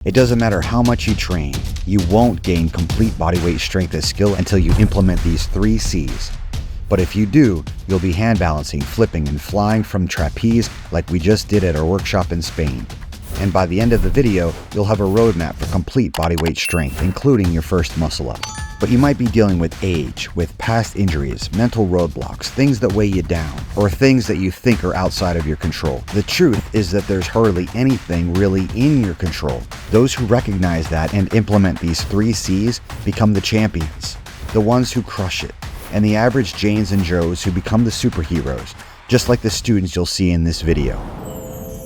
It doesn't matter how much you train, you won't gain complete bodyweight strength as skill until you implement these 3 C's. But if you do, you'll be hand balancing, flipping, and flying from trapeze like we just did at our workshop in Spain. And by the end of the video, you'll have a roadmap for complete bodyweight strength, including your first muscle up. But you might be dealing with age, with past injuries, mental roadblocks, things that weigh you down, or things that you think are outside of your control. The truth is that there's hardly anything really in your control. Those who recognize that and implement these 3 C's become the champions, the ones who crush it, and the average Janes and Joes who become the superheroes, just like the students you'll see in this video.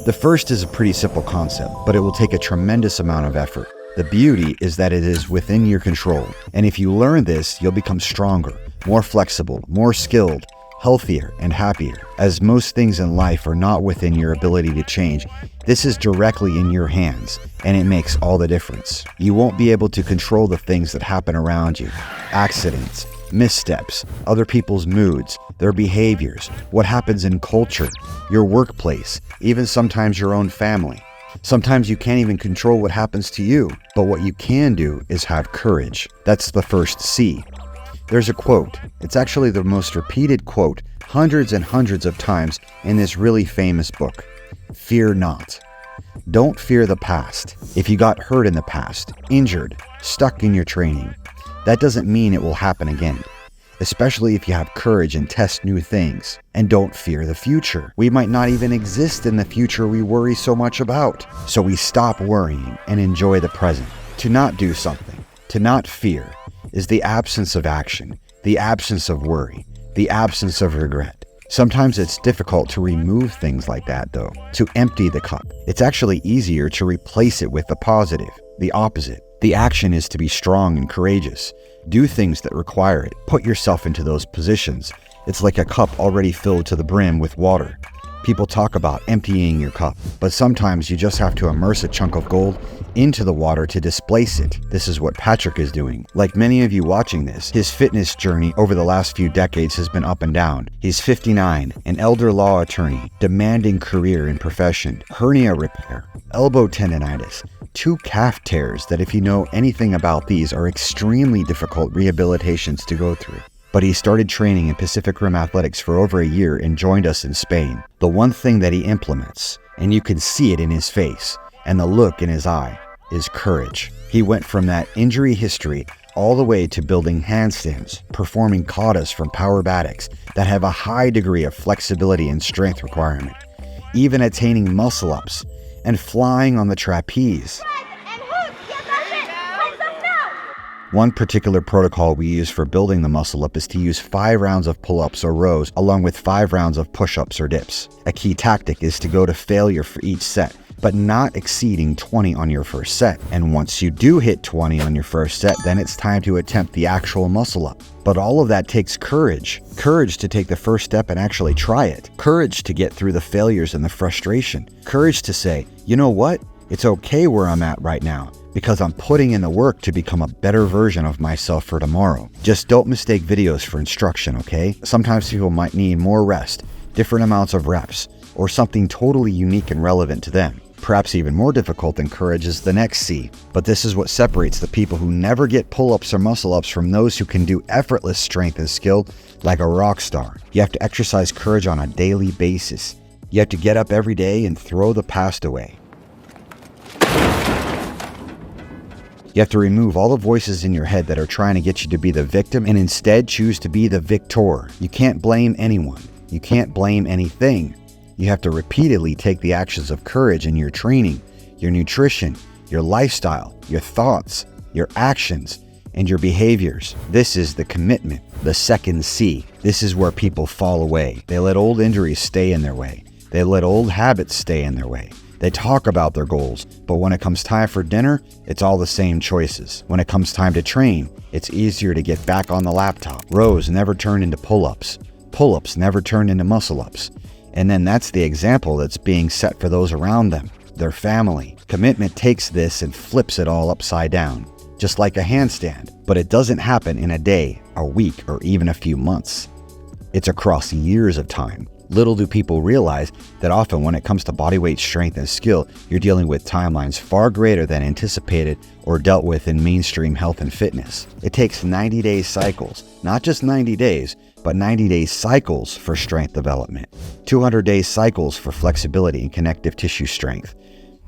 The first is a pretty simple concept, but it will take a tremendous amount of effort. The beauty is that it is within your control, and if you learn this, you'll become stronger, more flexible, more skilled, healthier, and happier. As most things in life are not within your ability to change, this is directly in your hands, and it makes all the difference. You won't be able to control the things that happen around you: accidents, missteps, other people's moods, their behaviors, what happens in culture, your workplace, even sometimes your own family. Sometimes you can't even control what happens to you, but what you can do is have courage. That's the first C. There's a quote. It's actually the most repeated quote hundreds and hundreds of times in this really famous book. Fear not. Don't fear the past. If you got hurt in the past, injured, stuck in your training, that doesn't mean it will happen again. Especially if you have courage and test new things. And don't fear the future. We might not even exist in the future we worry so much about. So we stop worrying and enjoy the present. To not do something, to not fear, is the absence of action, the absence of worry, the absence of regret. Sometimes it's difficult to remove things like that though, to empty the cup. It's actually easier to replace it with the positive, the opposite. The action is to be strong and courageous. Do things that require it. Put yourself into those positions. It's like a cup already filled to the brim with water. People talk about emptying your cup, but sometimes you just have to immerse a chunk of gold into the water to displace it. This is what Patrick is doing. Like many of you watching this, his fitness journey over the last few decades has been up and down. He's 59, an elder law attorney, demanding career and profession, hernia repair, elbow tendonitis, 2 calf tears that, if you know anything about these, are extremely difficult rehabilitations to go through. But he started training in Pacific Rim Athletics for over a year and joined us in Spain. The one thing that he implements, and you can see it in his face and the look in his eye, is courage. He went from that injury history all the way to building handstands, performing katas from Powerbatics that have a high degree of flexibility and strength requirement, even attaining muscle ups and flying on the trapeze. One particular protocol we use for building the muscle up is to use 5 rounds of pull-ups or rows along with 5 rounds of push-ups or dips. A key tactic is to go to failure for each set, but not exceeding 20 on your first set. And once you do hit 20 on your first set, then it's time to attempt the actual muscle up. But all of that takes courage. Courage to take the first step and actually try it. Courage to get through the failures and the frustration. Courage to say, you know what? It's okay where I'm at right now, because I'm putting in the work to become a better version of myself for tomorrow. Just don't mistake videos for instruction, okay? Sometimes people might need more rest, different amounts of reps, or something totally unique and relevant to them. Perhaps even more difficult than courage is the next C. But this is what separates the people who never get pull-ups or muscle-ups from those who can do effortless strength and skill like a rock star. You have to exercise courage on a daily basis. You have to get up every day and throw the past away. You have to remove all the voices in your head that are trying to get you to be the victim and instead choose to be the victor. You can't blame anyone. You can't blame anything. You have to repeatedly take the actions of courage in your training, your nutrition, your lifestyle, your thoughts, your actions, and your behaviors. This is the commitment, the second C. This is where people fall away. They let old injuries stay in their way. They let old habits stay in their way. They talk about their goals, but when it comes time for dinner, it's all the same choices. When it comes time to train, it's easier to get back on the laptop. Rows never turn into pull-ups. Pull-ups never turn into muscle-ups. And then that's the example that's being set for those around them, their family. Commitment takes this and flips it all upside down, just like a handstand. But it doesn't happen in a day, a week, or even a few months. It's across years of time. Little do people realize that often when it comes to bodyweight strength and skill, you're dealing with timelines far greater than anticipated or dealt with in mainstream health and fitness. It takes 90-day cycles, not just 90 days, but 90-day cycles for strength development, 200-day cycles for flexibility and connective tissue strength,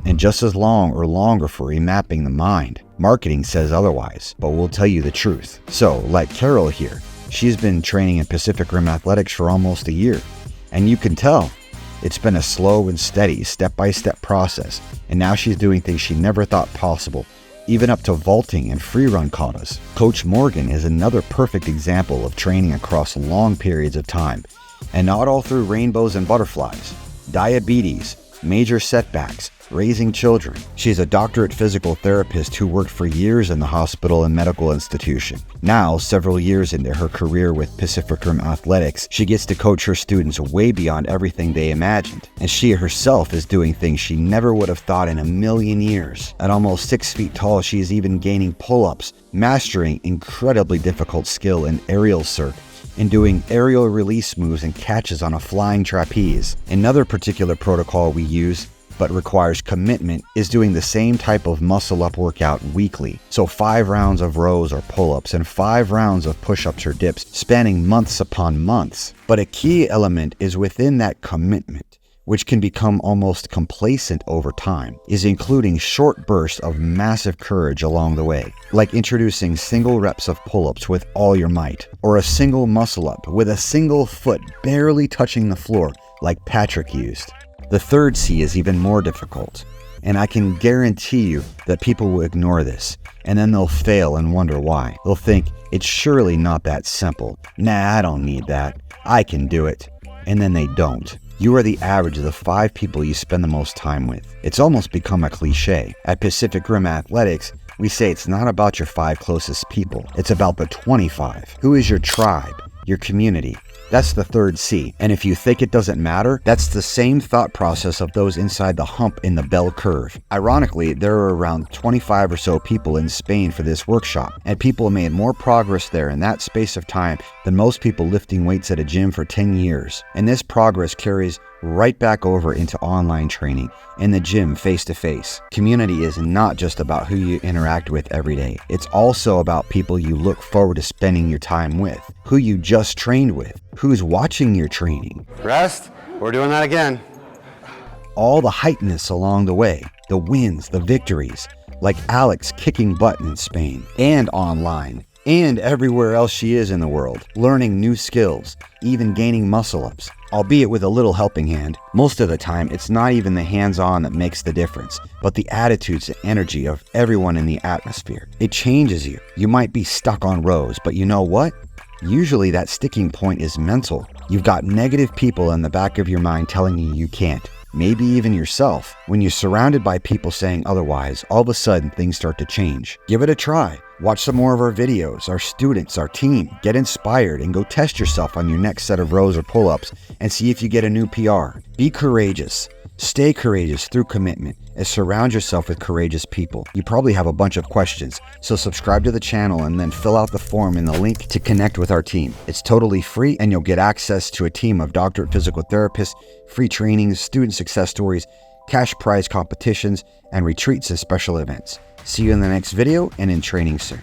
and just as long or longer for remapping the mind. Marketing says otherwise, but we'll tell you the truth. So, like Carol here, she's been training in Pacific Rim athletics for almost a year. And you can tell it's been a slow and steady, step-by-step process. And now she's doing things she never thought possible, even up to vaulting and free run katas. Coach Morgan is another perfect example of training across long periods of time, and not all through rainbows and butterflies. Diabetes, major setbacks, raising children. She's a doctorate physical therapist who worked for years in the hospital and medical institution. Now, several years into her career with Pacific Rim Athletics, she gets to coach her students way beyond everything they imagined. And she herself is doing things she never would have thought in a million years. At almost 6 feet tall, she is even gaining pull-ups, mastering incredibly difficult skill in aerial circ, and doing aerial release moves and catches on a flying trapeze. Another particular protocol we use but requires commitment is doing the same type of muscle up workout weekly. So 5 rounds of rows or pull-ups and 5 rounds of push-ups or dips, spanning months upon months. But a key element is within that commitment, which can become almost complacent over time, is including short bursts of massive courage along the way, like introducing single reps of pull-ups with all your might, or a single muscle up with a single foot barely touching the floor like Patrick used. The third C is even more difficult, and I can guarantee you that people will ignore this, and then they'll fail and wonder why. They'll think, it's surely not that simple. Nah, I don't need that. I can do it. And then they don't. You are the average of the 5 people you spend the most time with. It's almost become a cliche. At Pacific Rim Athletics, we say it's not about your 5 closest people. It's about the 25. Who is your tribe, your community? That's the third C. And if you think it doesn't matter, that's the same thought process of those inside the hump in the bell curve. Ironically, there are around 25 or so people in Spain for this workshop, and people made more progress there in that space of time than most people lifting weights at a gym for 10 years. And this progress carries right back over into online training, in the gym face-to-face. Community is not just about who you interact with every day. It's also about people you look forward to spending your time with, who you just trained with, who's watching your training. Rest. We're doing that again. All the hypeness along the way, the wins, the victories, like Alex kicking butt in Spain, and online, and everywhere else she is in the world, learning new skills, even gaining muscle-ups, albeit with a little helping hand. Most of the time, it's not even the hands-on that makes the difference, but the attitudes and energy of everyone in the atmosphere. It changes you. You might be stuck on rows, but you know what? Usually that sticking point is mental. You've got negative people in the back of your mind telling you you can't. Maybe even yourself. When you're surrounded by people saying otherwise, all of a sudden things start to change. Give it a try. Watch some more of our videos, our students, our team. Get inspired and go test yourself on your next set of rows or pull-ups and see if you get a new PR. Be courageous. Stay courageous through commitment and surround yourself with courageous people. You probably have a bunch of questions, so subscribe to the channel and then fill out the form in the link to connect with our team. It's totally free and you'll get access to a team of doctorate physical therapists, free trainings, student success stories, cash prize competitions, and retreats and special events. See you in the next video and in training soon.